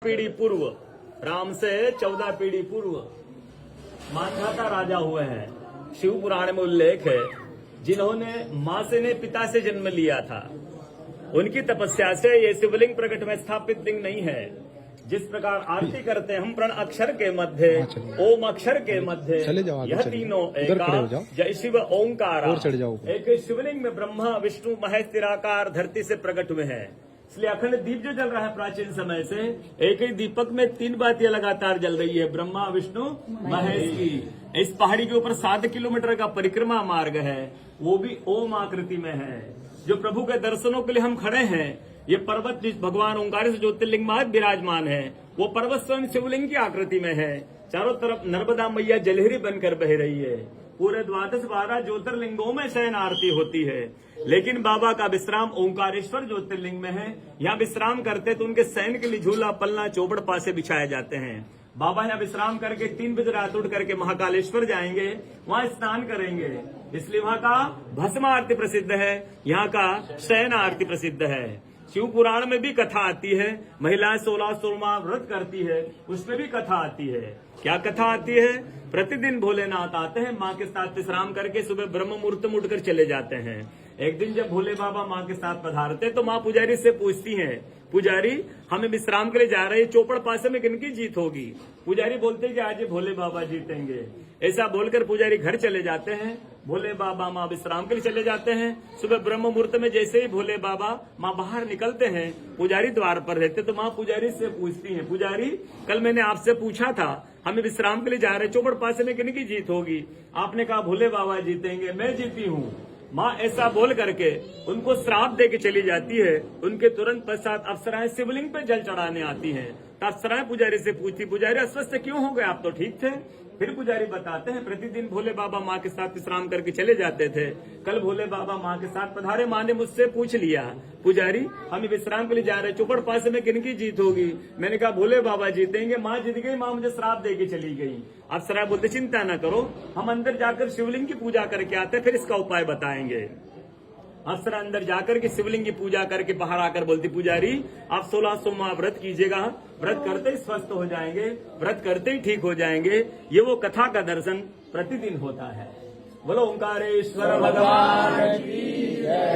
पीढ़ी पूर्व, राम से 14 पीढ़ी पूर्व मांधाता राजा हुए हैं। शिव पुराण में उल्लेख है, जिन्होंने मां से ने पिता से जन्म लिया था, उनकी तपस्या से ये शिवलिंग प्रकट में स्थापित लिंग नहीं है। जिस प्रकार आरती करते हैं हम प्रण अक्षर के मध्य, ओम अक्षर के मध्य, यह तीनों एका, जय शिव ओंकार, एक शिवलिंग में ब्रह्मा विष्णु महेश निराकार धरती से प्रकट हुए हैं। इसलिए अखंड दीप जो जल रहा है प्राचीन समय से, एक ही दीपक में 3 बातियां लगातार जल रही है, ब्रह्मा विष्णु महेश की। इस पहाड़ी के ऊपर 7 किलोमीटर का परिक्रमा मार्ग है, वो भी ओम आकृति में है। जो प्रभु के दर्शनों के लिए हम खड़े हैं, ये पर्वत जिस भगवान ओंकार से ज्योतिर्लिंग में विराजमान है, वो पर्वत स्वयं शिवलिंग की आकृति में है। चारों तरफ नर्मदा मैया जलहरी बनकर बह रही है। पूरे 12 ज्योतिर्लिंगों में शयन आरती होती है, लेकिन बाबा का विश्राम ओंकारेश्वर ज्योतिर्लिंग में है। यहाँ विश्राम करते तो उनके शयन के लिए झूला पलना चौबड़ पासे बिछाए जाते हैं। बाबा यहाँ विश्राम करके 3 बजे रात उठ करके महाकालेश्वर जाएंगे, वहाँ स्नान करेंगे। इसलिए वहाँ का भस्म आरती प्रसिद्ध है, यहाँ का शयन आरती प्रसिद्ध है। शिव पुराण में भी कथा आती है, महिलाएं 16 सोमवार व्रत करती है, उसमें भी कथा आती है। क्या कथा आती है? प्रतिदिन भोलेनाथ आते हैं, माँ के साथ विश्राम करके सुबह ब्रह्म मुहूर्त में उठकर चले जाते हैं। एक दिन जब भोले बाबा माँ के साथ पधारते तो माँ पुजारी से पूछती हैं, पुजारी हमें विश्राम के लिए जा रहे हैं, चौपड़ पासे में किनकी जीत होगी? पुजारी बोलते कि आज भोले बाबा जीतेंगे। ऐसा बोलकर पुजारी घर चले जाते हैं। भोले बाबा माँ विश्राम के लिए चले जाते हैं। सुबह ब्रह्म मुहूर्त में जैसे ही भोले बाबा माँ बाहर निकलते हैं, पुजारी द्वार पर रहते, तो माँ पुजारी से पूछती हैं, पुजारी कल मैंने आपसे पूछा था हमें विश्राम के लिए जा रहे, चौपड़ पासे में किनकी जीत होगी? आपने कहा भोले बाबा जीतेंगे। मैं जीती हूँ। माँ ऐसा बोल करके उनको श्राप दे के चली जाती है। उनके तुरंत पश्चात अप्सराएं शिवलिंग पे जल चढ़ाने आती हैं। तो अप्सराएं पुजारी से पूछती, पुजारी अस्वस्थ क्यों हो गए, आप तो ठीक थे? फिर पुजारी बताते हैं, प्रतिदिन भोले बाबा माँ के साथ विश्राम करके चले जाते थे। कल भोले बाबा माँ के साथ पधारे, माँ ने मुझसे पूछ लिया, पुजारी हम विश्राम के लिए जा रहे, चौपड़ पासे में किनकी जीत होगी? मैंने कहा भोले बाबा जीतेंगे। माँ जीत गई, माँ मुझे श्राप दे के चली गई। अप्सरा बोलते चिंता न करो, हम अंदर जाकर शिवलिंग की पूजा करके आते, फिर इसका उपाय बताएंगे। अप्सरा अंदर जाकर के शिवलिंग की पूजा करके बाहर आकर बोलती, पुजारी आप 16 सोमवार व्रत कीजिएगा, व्रत करते ही स्वस्थ हो जाएंगे, व्रत करते ही ठीक हो जाएंगे। ये वो कथा का दर्शन प्रतिदिन होता है। बोलो ओंकारेश्वर भगवान की जय।